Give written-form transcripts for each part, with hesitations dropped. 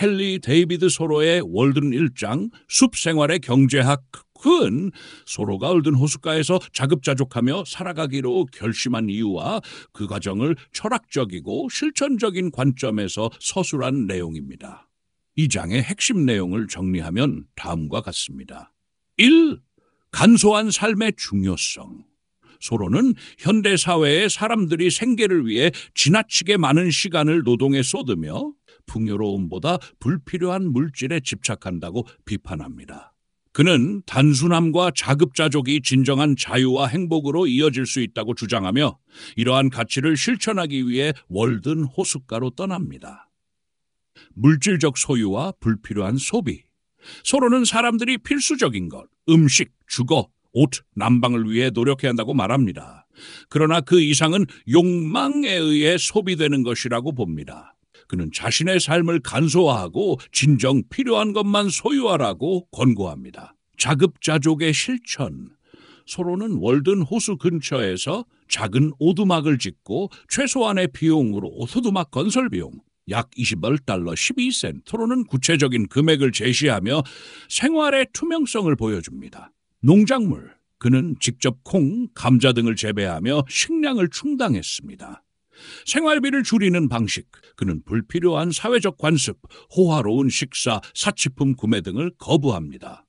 헨리 데이비드 소로의 월든 1장 숲생활의 경제학은 소로가 얼든 호숫가에서 자급자족하며 살아가기로 결심한 이유와 그 과정을 철학적이고 실천적인 관점에서 서술한 내용입니다. 이 장의 핵심 내용을 정리하면 다음과 같습니다. 1. 간소한 삶의 중요성. 소로는 현대사회의 사람들이 생계를 위해 지나치게 많은 시간을 노동에 쏟으며 풍요로움보다 불필요한 물질에 집착한다고 비판합니다. 그는 단순함과 자급자족이 진정한 자유와 행복으로 이어질 수 있다고 주장하며 이러한 가치를 실천하기 위해 월든 호숫가로 떠납니다. 물질적 소유와 불필요한 소비. 소로는 사람들이 필수적인 것, 음식, 주거, 옷, 난방을 위해 노력해야 한다고 말합니다. 그러나 그 이상은 욕망에 의해 소비되는 것이라고 봅니다. 그는 자신의 삶을 간소화하고 진정 필요한 것만 소유하라고 권고합니다. 자급자족의 실천. 소로는 월든 호수 근처에서 작은 오두막을 짓고 최소한의 비용으로 오두막 건설 비용 약 $20 12센트로는 구체적인 금액을 제시하며 생활의 투명성을 보여줍니다. 농작물. 그는 직접 콩, 감자 등을 재배하며 식량을 충당했습니다. 생활비를 줄이는 방식. 그는 불필요한 사회적 관습, 호화로운 식사, 사치품 구매 등을 거부합니다.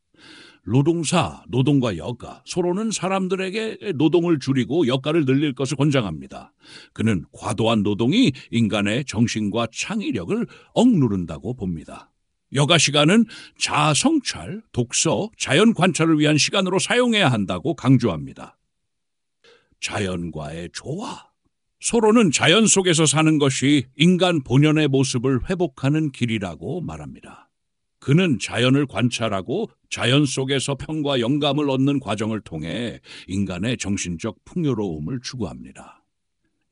노동사, 노동과 여가. 소로는 사람들에게 노동을 줄이고 여가를 늘릴 것을 권장합니다. 그는 과도한 노동이 인간의 정신과 창의력을 억누른다고 봅니다. 여가 시간은 자아 성찰, 독서, 자연 관찰을 위한 시간으로 사용해야 한다고 강조합니다. 자연과의 조화. 소로는 자연 속에서 사는 것이 인간 본연의 모습을 회복하는 길이라고 말합니다. 그는 자연을 관찰하고 자연 속에서 평과 영감을 얻는 과정을 통해 인간의 정신적 풍요로움을 추구합니다.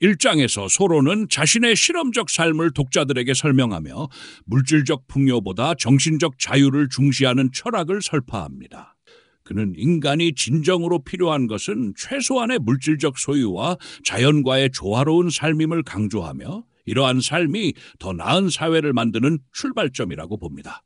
1장에서 소로는 자신의 실험적 삶을 독자들에게 설명하며 물질적 풍요보다 정신적 자유를 중시하는 철학을 설파합니다. 그는 인간이 진정으로 필요한 것은 최소한의 물질적 소유와 자연과의 조화로운 삶임을 강조하며 이러한 삶이 더 나은 사회를 만드는 출발점이라고 봅니다.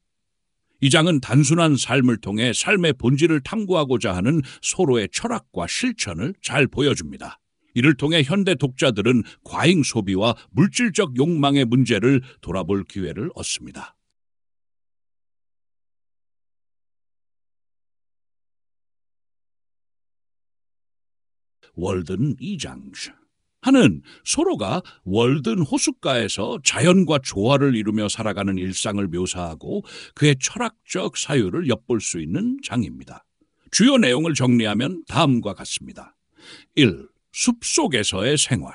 이 장은 단순한 삶을 통해 삶의 본질을 탐구하고자 하는 소로의 철학과 실천을 잘 보여줍니다. 이를 통해 현대 독자들은 과잉 소비와 물질적 욕망의 문제를 돌아볼 기회를 얻습니다. 월든 2장. 하는 소로가 월든 호숫가에서 자연과 조화를 이루며 살아가는 일상을 묘사하고 그의 철학적 사유를 엿볼 수 있는 장입니다. 주요 내용을 정리하면 다음과 같습니다. 1. 숲속에서의 생활.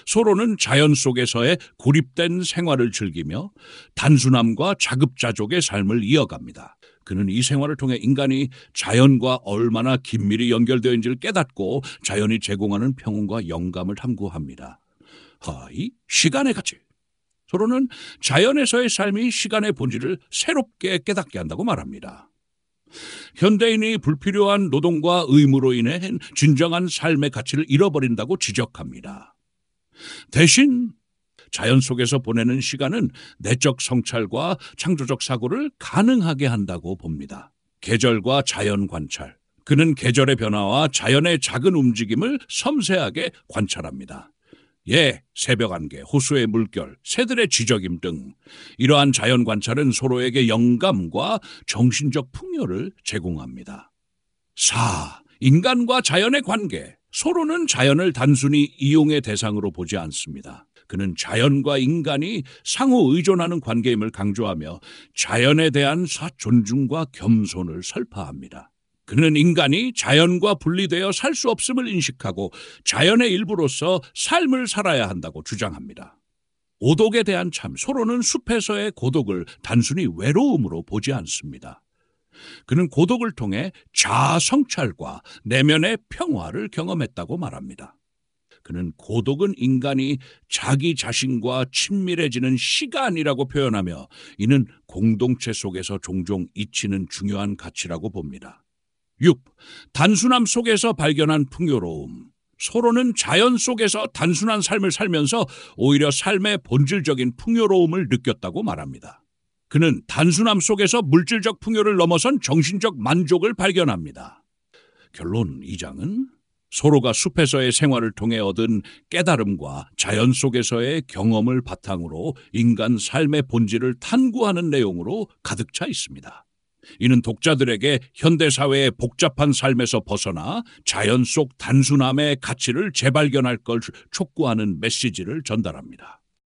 소로는 자연 속에서의 고립된 생활을 즐기며 단순함과 자급자족의 삶을 이어갑니다. 그는 이 생활을 통해 인간이 자연과 얼마나 긴밀히 연결되어 있는지를 깨닫고 자연이 제공하는 평온과 영감을 탐구합니다. 시간의 가치. 소로는 자연에서의 삶이 시간의 본질을 새롭게 깨닫게 한다고 말합니다. 현대인이 불필요한 노동과 의무로 인해 진정한 삶의 가치를 잃어버린다고 지적합니다. 대신 자연 속에서 보내는 시간은 내적 성찰과 창조적 사고를 가능하게 한다고 봅니다. 계절과 자연 관찰. 그는 계절의 변화와 자연의 작은 움직임을 섬세하게 관찰합니다. 새벽 안개, 호수의 물결, 새들의 지저김 등 이러한 자연 관찰은 소로에게 영감과 정신적 풍요를 제공합니다. 4. 인간과 자연의 관계. 소로는 자연을 단순히 이용의 대상으로 보지 않습니다. 그는 자연과 인간이 상호 의존하는 관계임을 강조하며 자연에 대한 존중과 겸손을 설파합니다. 그는 인간이 자연과 분리되어 살 수 없음을 인식하고 자연의 일부로서 삶을 살아야 한다고 주장합니다. 오독에 대한 참. 소로는 숲에서의 고독을 단순히 외로움으로 보지 않습니다. 그는 고독을 통해 자아 성찰과 내면의 평화를 경험했다고 말합니다. 그는 고독은 인간이 자기 자신과 친밀해지는 시간이라고 표현하며 이는 공동체 속에서 종종 잊히는 중요한 가치라고 봅니다. 6. 단순함 속에서 발견한 풍요로움. 소로는 자연 속에서 단순한 삶을 살면서 오히려 삶의 본질적인 풍요로움을 느꼈다고 말합니다. 그는 단순함 속에서 물질적 풍요를 넘어선 정신적 만족을 발견합니다. 결론 2장은 서로가 숲에서의 생활을 통해 얻은 깨달음과 자연 속에서의 경험을 바탕으로 인간 삶의 본질을 탐구하는 내용으로 가득 차 있습니다. 이는 독자들에게 현대사회의 복잡한 삶에서 벗어나 자연 속 단순함의 가치를 재발견할 걸 촉구하는 메시지를 전달합니다.